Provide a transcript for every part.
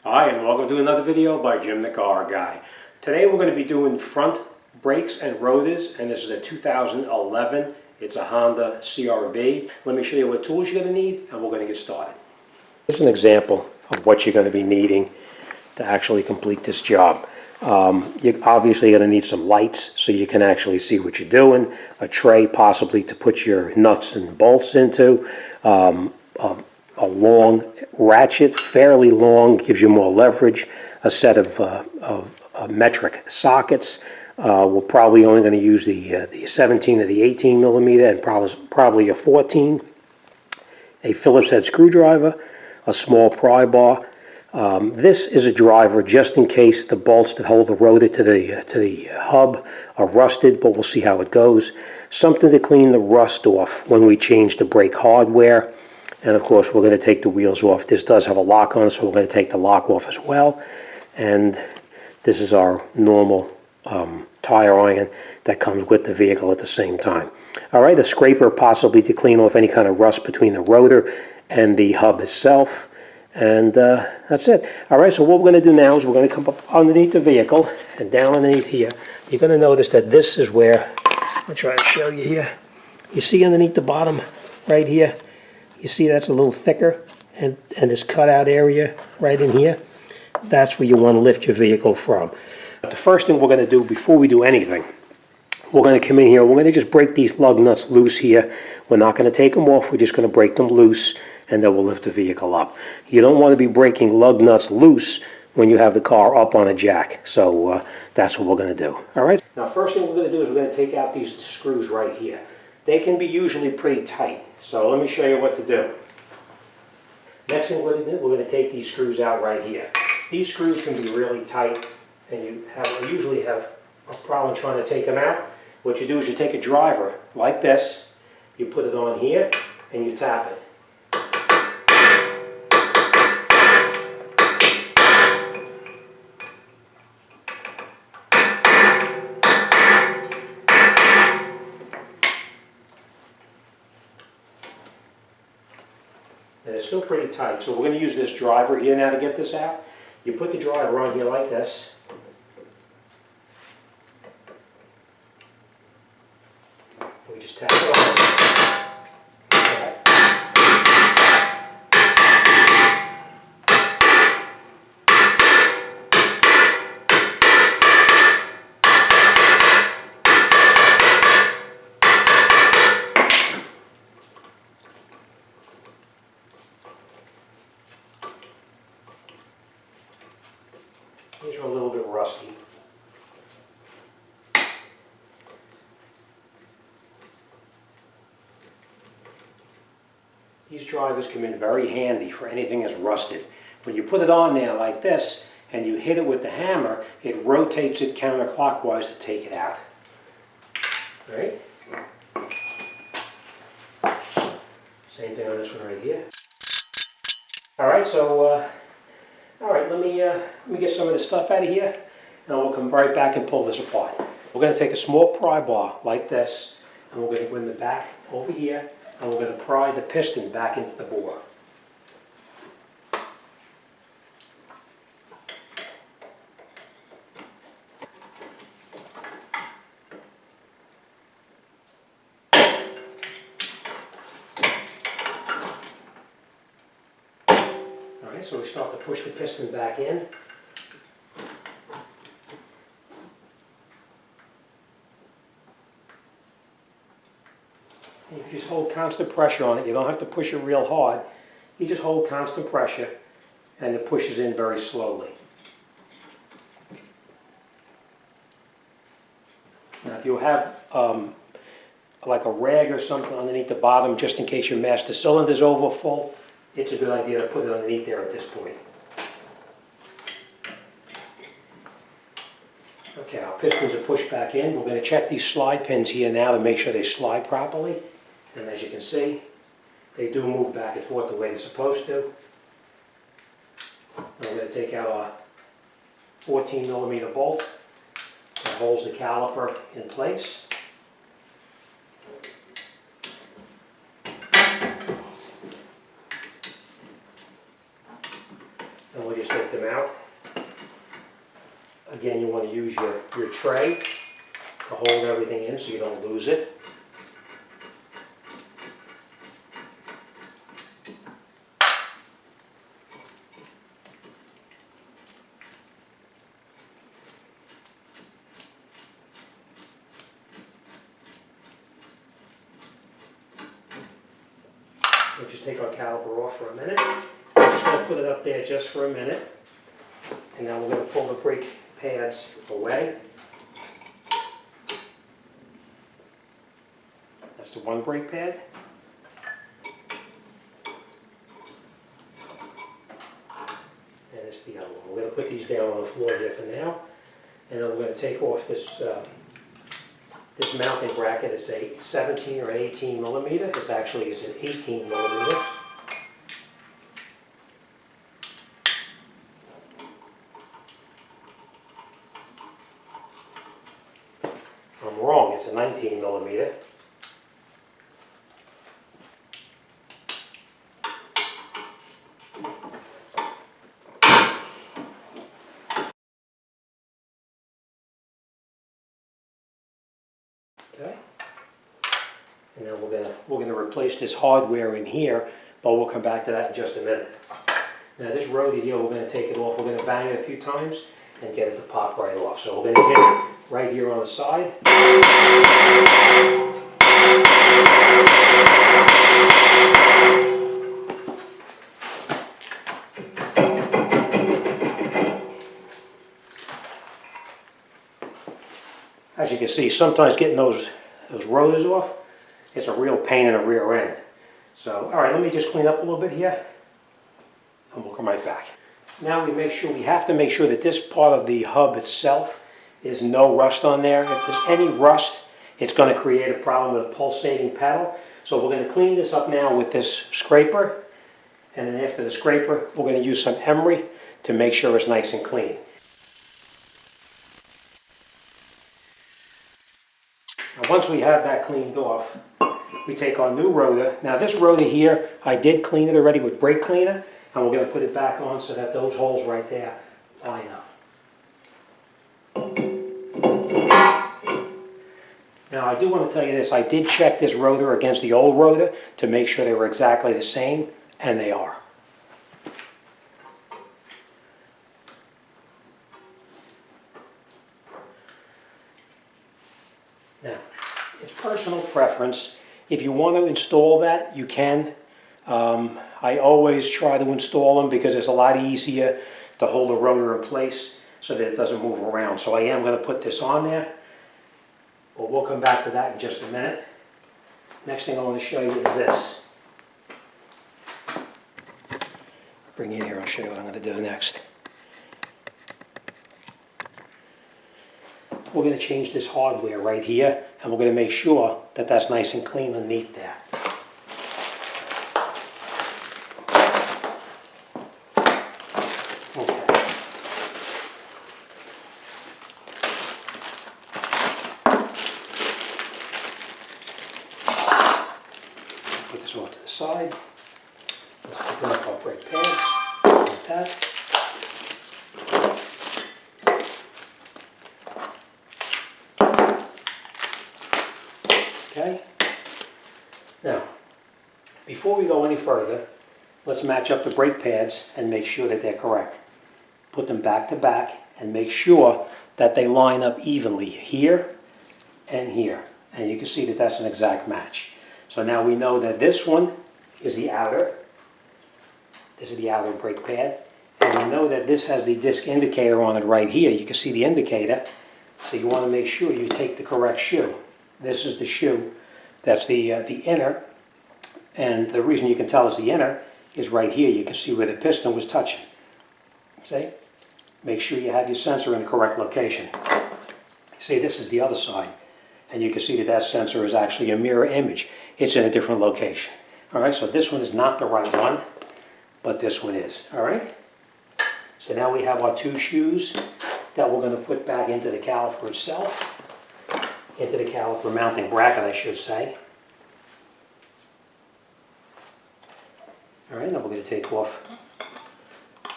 Hi, and welcome to another video by Jimthecarguy. Today we're going to be doing front brakes and rotors, and this is a 2011. It's a Honda CRV. Let me show you what tools you're going to need, and we're going to get started. Here's an example of what you're going to be needing to actually complete this job. You're obviously going to need some lights so you can actually see what you're doing, a tray possibly to put your nuts and bolts into, a long ratchet, fairly long, gives you more leverage, a set of metric sockets. We're probably only going to use the 17 or the 18 millimeter and probably a 14, a Phillips head screwdriver, a small pry bar. This is a driver just in case the bolts that hold the rotor to the hub are rusted, but we'll see how it goes. Something to clean the rust off when we change the brake hardware. And of course, we're going to take the wheels off. This does have a lock on it, so we're going to take the lock off as well. And this is our normal tire iron that comes with the vehicle at the same time. All right, a scraper possibly to clean off any kind of rust between the rotor and the hub itself. And that's it. All right, so what we're going to do now is we're going to come up underneath the vehicle and down underneath here. You're going to notice that this is where, I'll try to show you here. You see underneath the bottom right here? You see that's a little thicker, and this cutout area right in here, that's where you want to lift your vehicle from. The first thing we're going to do before we do anything, we're going to come in here, we're going to just break these lug nuts loose here. We're not going to take them off, we're just going to break them loose, and then we'll lift the vehicle up. You don't want to be breaking lug nuts loose when you have the car up on a jack, so that's what we're going to do. All right? Now, first thing we're going to do is we're going to take out these screws right here. They can be usually pretty tight, so let me show you what to do. Next thing we're going to take these screws out right here. These screws can be really tight, and you usually have a problem trying to take them out. What you do is you take a driver like this, you put it on here, and you tap it. And it's still pretty tight, so we're going to use this driver here now to get this out. You put the driver on here like this. We just tap it on. These are a little bit rusty. These drivers come in very handy for anything that's rusted. When you put it on there like this and you hit it with the hammer, it rotates it counterclockwise to take it out. All right? Same thing on this one right here. All right, so let me get some of this stuff out of here, and we'll come right back and pull this apart. We're going to take a small pry bar like this, and we're going to go in the back over here, and we're going to pry the piston back into the bore. So we start to push the piston back in. And you just hold constant pressure on it. You don't have to push it real hard. You just hold constant pressure, and it pushes in very slowly. Now if you have like a rag or something underneath the bottom, just in case your master cylinder's over full, it's a good idea to put it underneath there at this point. Okay, our pistons are pushed back in. We're going to check these slide pins here now to make sure they slide properly. And as you can see, they do move back and forth the way they're supposed to. And we're going to take out our 14 millimeter bolt that holds the caliper in place. And we'll just take them out. Again, you want to use your tray to hold everything in so you don't lose it. We'll just take our caliper off for a minute. I'm just going to put it up there just for a minute. And now we're going to pull the brake pads away. That's the one brake pad. And it's the other one. We're going to put these down on the floor here for now. And then we're going to take off this this mounting bracket. It's a 17 or 18 millimeter. It's an 18 millimeter. I'm wrong, it's a 19 millimeter. Okay. And then we're gonna replace this hardware in here, but we'll come back to that in just a minute. Now this rotor here, we're gonna take it off. We're gonna bang it a few times and get it to pop right off. So we're gonna hit it right here on the side. As you can see, sometimes getting those rotors off, it's a real pain in the rear end. So, all right, let me just clean up a little bit here, and we'll come right back. Now we have to make sure that this part of the hub itself is no rust on there. If there's any rust, it's going to create a problem with a pulsating pedal. So we're going to clean this up now with this scraper, and then after the scraper, we're going to use some emery to make sure it's nice and clean. Now, once we have that cleaned off, we take our new rotor. Now this rotor here, I did clean it already with brake cleaner, and we're going to put it back on so that those holes right there line up. Now I do want to tell you this, I did check this rotor against the old rotor to make sure they were exactly the same, and they are. Now, it's personal preference. If you want to install that, you can. I always try to install them because it's a lot easier to hold the rotor in place so that it doesn't move around. So I am going to put this on there. But we'll come back to that in just a minute. Next thing I want to show you is this. Bring it in here, I'll show you what I'm going to do next. We're going to change this hardware right here, and we're going to make sure that that's nice and clean and neat there. Okay. Put this off to the side. Let's open up our brake pads like that. Okay. Now, before we go any further, let's match up the brake pads and make sure that they're correct. Put them back to back and make sure that they line up evenly here and here. And you can see that that's an exact match. So now we know that this one is the outer. This is the outer brake pad. And we know that this has the disc indicator on it right here. You can see the indicator. So you want to make sure you take the correct shoe. This is the shoe. That's the inner. And the reason you can tell it's the inner is right here. You can see where the piston was touching. See? Make sure you have your sensor in the correct location. See, this is the other side. And you can see that that sensor is actually a mirror image. It's in a different location. All right, so this one is not the right one, but this one is. All right? So now we have our two shoes that we're going to put back into the caliper itself. Into the caliper mounting bracket, I should say. All right, now we're going to take off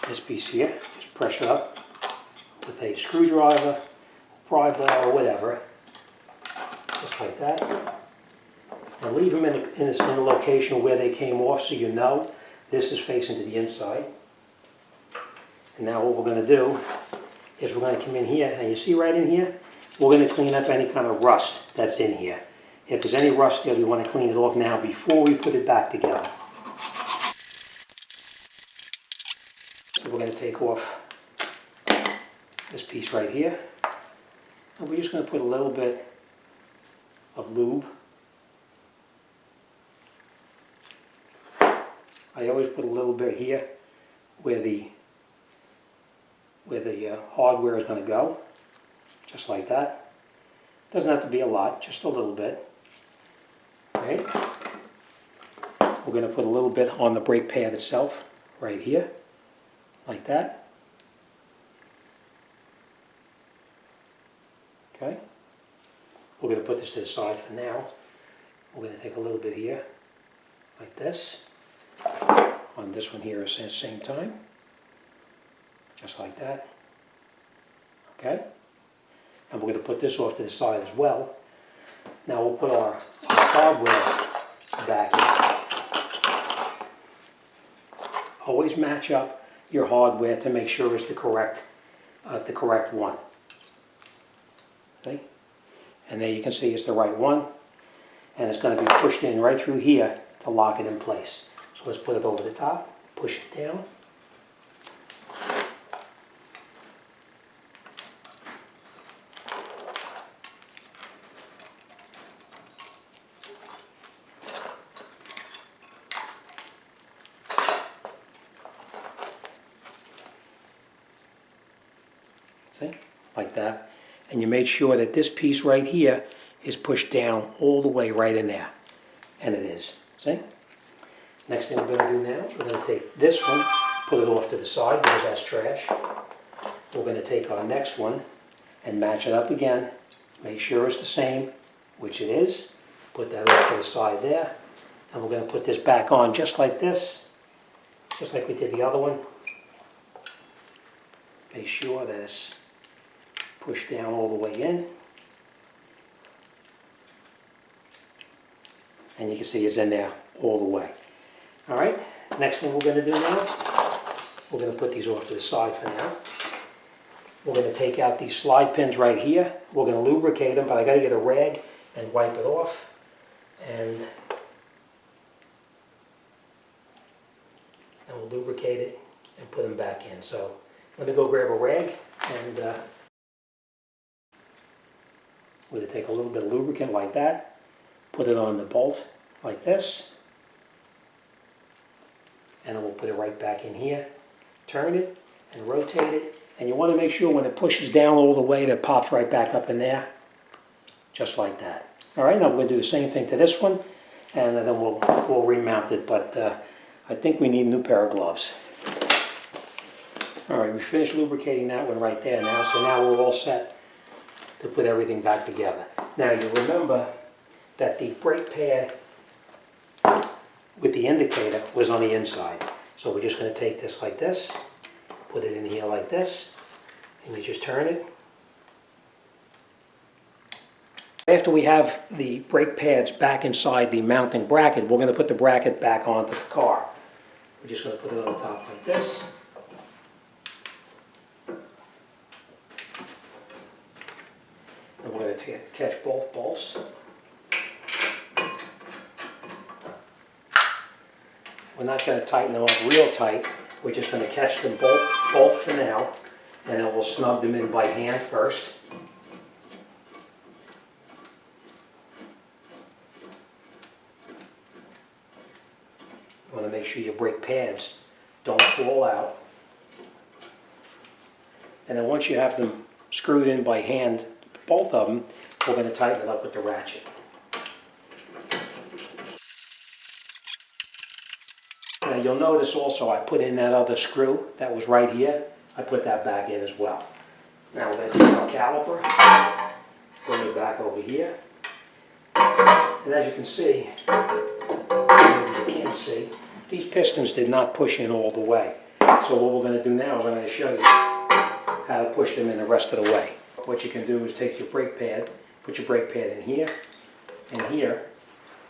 this piece here, just press it up with a screwdriver, pry bar, or whatever, just like that. And leave them in a location where they came off so you know this is facing to the inside. And now what we're going to do is we're going to come in here, and you see right in here, we're going to clean up any kind of rust that's in here. If there's any rust there, we want to clean it off now before we put it back together. So we're going to take off this piece right here, and we're just going to put a little bit of lube. I always put a little bit here where the hardware is going to go, just like that. Doesn't have to be a lot, just a little bit. Okay. We're going to put a little bit on the brake pad itself, right here, like that. Okay. We're going to put this to the side for now. We're going to take a little bit here, like this. On this one here at the same time, just like that. Okay, and we're going to put this off to the side as well. Now we'll put our hardware back in. Always match up your hardware to make sure it's the correct one. See? And there you can see it's the right one, and it's going to be pushed in right through here to lock it in place. So let's put it over the top, push it down. See? Like that. And you make sure that this piece right here is pushed down all the way right in there. And it is. See? Next thing we're going to do now is we're going to take this one, put it off to the side because that's trash. We're going to take our next one and match it up again. Make sure it's the same, which it is. Put that off to the side there. And we're going to put this back on just like this, just like we did the other one. Make sure that it's pushed down all the way in. And you can see it's in there all the way. All right, next thing we're going to do now, we're going to put these off to the side for now. We're going to take out these slide pins right here. We're going to lubricate them, but I got to get a rag and wipe it off. And then we'll lubricate it and put them back in. So let me go grab a rag, and we're going to take a little bit of lubricant like that, put it on the bolt like this. And then we'll put it right back in here, turn it and rotate it. And you want to make sure when it pushes down all the way that it pops right back up in there, just like that. All right, now we're going to do the same thing to this one, and then we'll remount it. But I think we need a new pair of gloves. All right, we finished lubricating that one right there now, so now we're all set to put everything back together. Now you remember that the brake pad with the indicator was on the inside. So we're just going to take this like this, put it in here like this, and you just turn it. After we have the brake pads back inside the mounting bracket, we're going to put the bracket back onto the car. We're just going to put it on the top like this. And we're going to catch both bolts. We're not going to tighten them up real tight. We're just going to catch them both for now, and then we'll snug them in by hand first. You want to make sure your brake pads don't fall out. And then once you have them screwed in by hand, both of them, we're going to tighten it up with the ratchet. Now you'll notice also I put in that other screw that was right here. I put that back in as well. Now we're going to take our caliper, bring it back over here. And as you can see, these pistons did not push in all the way. So what we're going to do now is I'm going to show you how to push them in the rest of the way. What you can do is take your brake pad, put your brake pad in here and here,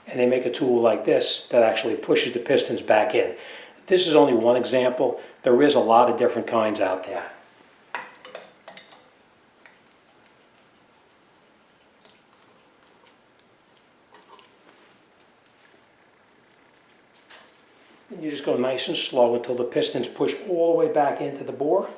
and they make a tool like this that actually pushes the pistons back in. This is only one example. There is a lot of different kinds out there. And you just go nice and slow until the pistons push all the way back into the bore.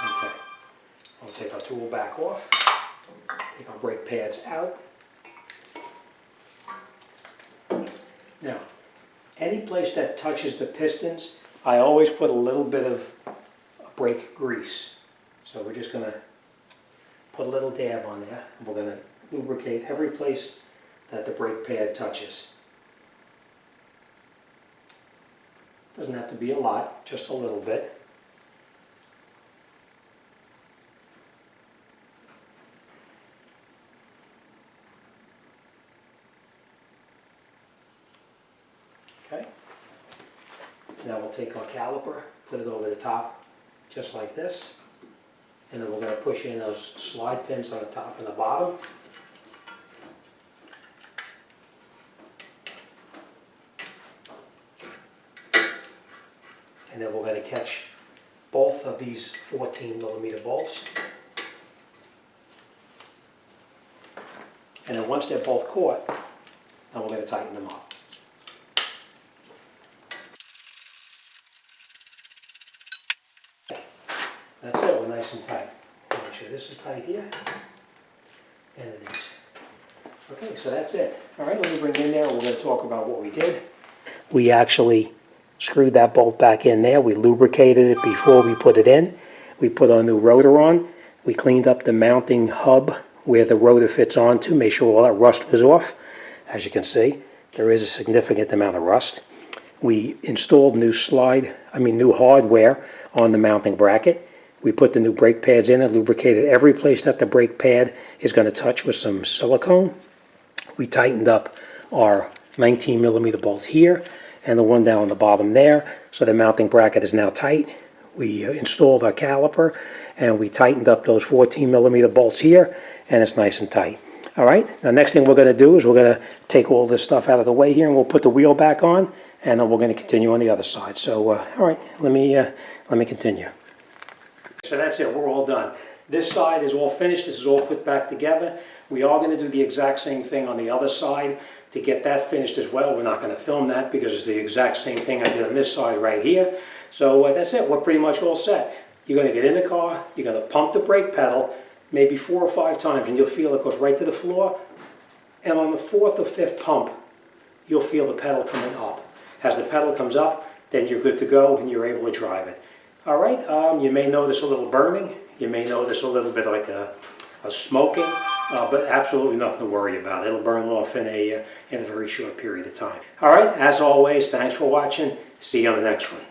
Okay, we'll take our tool back off, take our brake pads out. Now, any place that touches the pistons, I always put a little bit of brake grease. So we're just going to put a little dab on there, and we're going to lubricate every place that the brake pad touches. Doesn't have to be a lot, just a little bit. Okay. Now we'll take our caliper, put it over the top, just like this. And then we're going to push in those slide pins on the top and the bottom. And then we're going to catch both of these 14mm bolts. And then once they're both caught, now we're going to tighten them up. That's it, we're nice and tight. Make sure this is tight here, and it is. Okay, so that's it. All right, let me bring it in there. We're going to talk about what we did. We actually screwed that bolt back in there. We lubricated it before we put it in. We put our new rotor on. We cleaned up the mounting hub where the rotor fits onto, made sure all that rust was off. As you can see, there is a significant amount of rust. We installed new hardware on the mounting bracket. We put the new brake pads in and lubricated every place that the brake pad is going to touch with some silicone. We tightened up our 19mm bolt here and the one down on the bottom there, so the mounting bracket is now tight. We installed our caliper and we tightened up those 14mm bolts here, and it's nice and tight. All right, now next thing we're going to do is we're going to take all this stuff out of the way here and we'll put the wheel back on, and then we're going to continue on the other side. So, all right, let me continue. So that's it, we're all done. This side is all finished, this is all put back together. We are going to do the exact same thing on the other side to get that finished as well. We're not going to film that because it's the exact same thing I did on this side right here. So that's it, we're pretty much all set. You're going to get in the car, you're going to pump the brake pedal maybe 4 or 5 times, and you'll feel it goes right to the floor. And on the 4th or 5th pump, you'll feel the pedal coming up. As the pedal comes up, then you're good to go and you're able to drive it. All right, you may notice a little burning. You may notice a little bit like a smoking, but absolutely nothing to worry about. It'll burn off in a very short period of time. All right, as always, thanks for watching. See you on the next one.